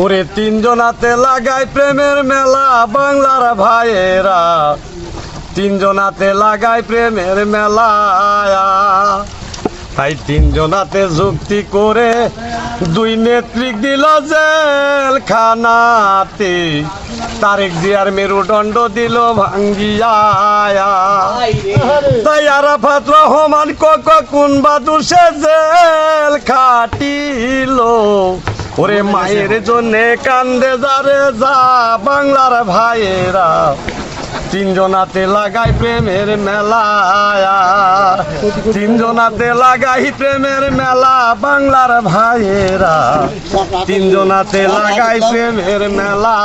ওরে তিনজনাতে লাগাই প্রেমের মেলা বাংলার ভাইয়েরা, তিনজনাতে লাগাই প্রেমের মেলা। তাই তিনজনাতে যুক্তি করে দুই নেত্রী দিল জেলখানাতে, তারেক জিয়ার মেরুদণ্ড দিল ভাঙ্গিয়া। তাই আরাফাত রহমান কোন বাদুসে জেল খাটিল, ওরে মায়ের জন্যে কান্দে যারে যা বাংলার ভাইয়েরা, তিনজনাতে লাগাই প্রেমের মেলা, তিনজনাতে লাগাই প্রেমের মেলা বাংলার ভাইয়েরা, তিনজনাতে লাগাই প্রেমের মেলা।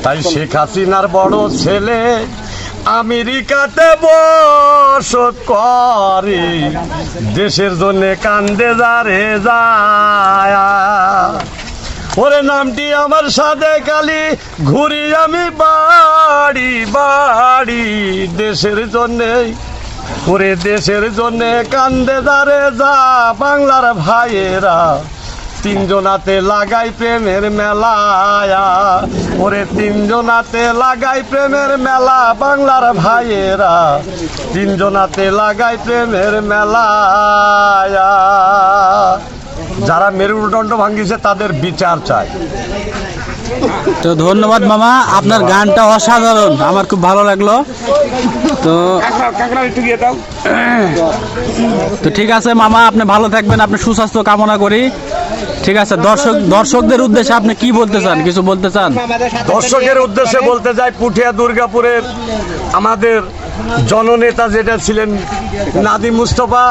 তাই শেখ হাসিনার বড় ছেলে আমেরিকাতে বসত করে, দেশের জন্য কান্দে যারে যায়। ওরে নামটি আমার সাথে কালি ঘুরি আমি বাড়ি বাড়ি, দেশের জন্যে ওরে দেশের জন্যে কান্দে যারে যা বাংলার ভাইয়েরা, তিনজনাতে লাগাই প্রেমের মেলা। ওরে তিনজনাতে লাগাই প্রেমের মেলা বাংলার ভাইয়েরা, তিনজনাতে লাগাই প্রেমের মেলা। যারা মেরুদণ্ড ভাঙ্গিছে তাদের বিচার চাই। তো ধন্যবাদ মামা, আপনার গানটা অসাধারণ, আমার খুব ভালো লাগলো। তো ঠিক আছে মামা, আপনি ভালো থাকবেন, আপনি সুস্বাস্থ্য কামনা করি। ঠিক আছে, দর্শকদের উদ্দেশ্যে আপনি কি বলতে চান, কিছু বলতে চান? দর্শকের উদ্দেশ্যে বলতে চাই, পুঠিয়া দুর্গাপুরের আমাদের জননেতা যেটা ছিলেন নাদিম মুস্তফা,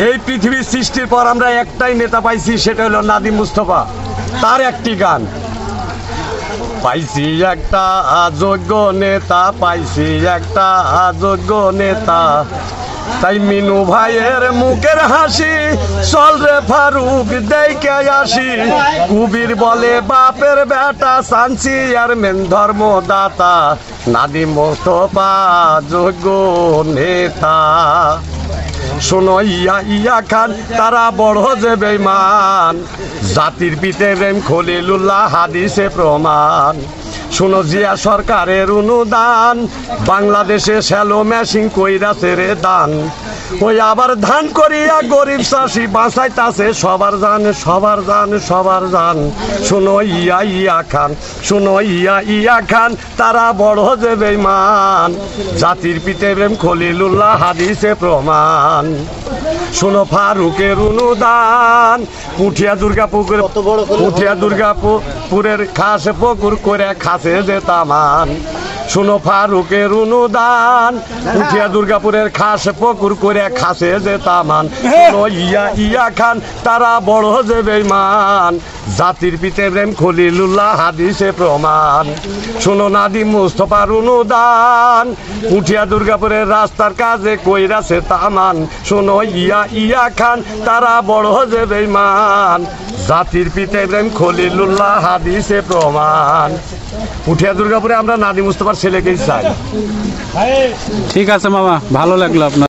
এই পৃথিবীর সৃষ্টির পর আমরা একটাই নেতা পাইছি, সেটা হলো নাদিম মুস্তফা। তার একটি গান পাইছি, একটা যোগ্য নেতা পাইছি, একটা যোগ্য নেতা। তাই মিনু ভাইয়ের মুখের হাসি, চল রে ফারুক দেখে আসি, কুবির বলে বাপের বেটা, সানসি আর মেন ধর্মদাতা, নাদিম মুস্তফা যোগ্য নেতা। শোনো ইয়া খান তারা বড় যে বেঈমান, জাতির পিতে প্রেম খলিলুল্লাহ হাদিসে প্রমাণ। শোনো জিয়া সরকারের অনুদান, বাংলাদেশে শ্যালো মেশিন কইরাছে রে দান। ওই আবার ধান করিয়া গরিব চাষি বাঁচাইতাছে সবার জান, সবার জান, সবার জান। শোনো ইয়া খান, শোনো ইয়া খান তারা বড় যে বেঈমান, জাতির পিতে প্রেম খলিলুল্লাহ হাদিসে প্রমাণ। শোনো ফারুকের অনুদান, পুঠিয়া দুর্গাপুরের খাস পুকুর করে খাসে যে তামান। শোনো ফারুকের অনুদান, পুঠিয়া দুর্গাপুরের খাস পুকুর করে খাসে যে তামান। শোনো ইয়া খান তারা বড় যে বেঈমান, জাতির পিতে প্রেম খলিলুল্লাহ হাদিসে প্রমাণ। শোনো নাদিম মুস্তফার অনুদান, পুঠিয়া দুর্গাপুরের রাস্তার কাজে কইরাছে তামান। শোনো ইয়া খান তারা বড় যে বেঈমান, জাতির পিতে প্রেম খলিলুল্লাহ হাদিসে প্রমাণ। পুঠিয়া দুর্গাপুরে আমরা নাদিম মুস্তফার ছেলেকেই চাই। ঠিক আছে মামা, ভালো লাগলো আপনার।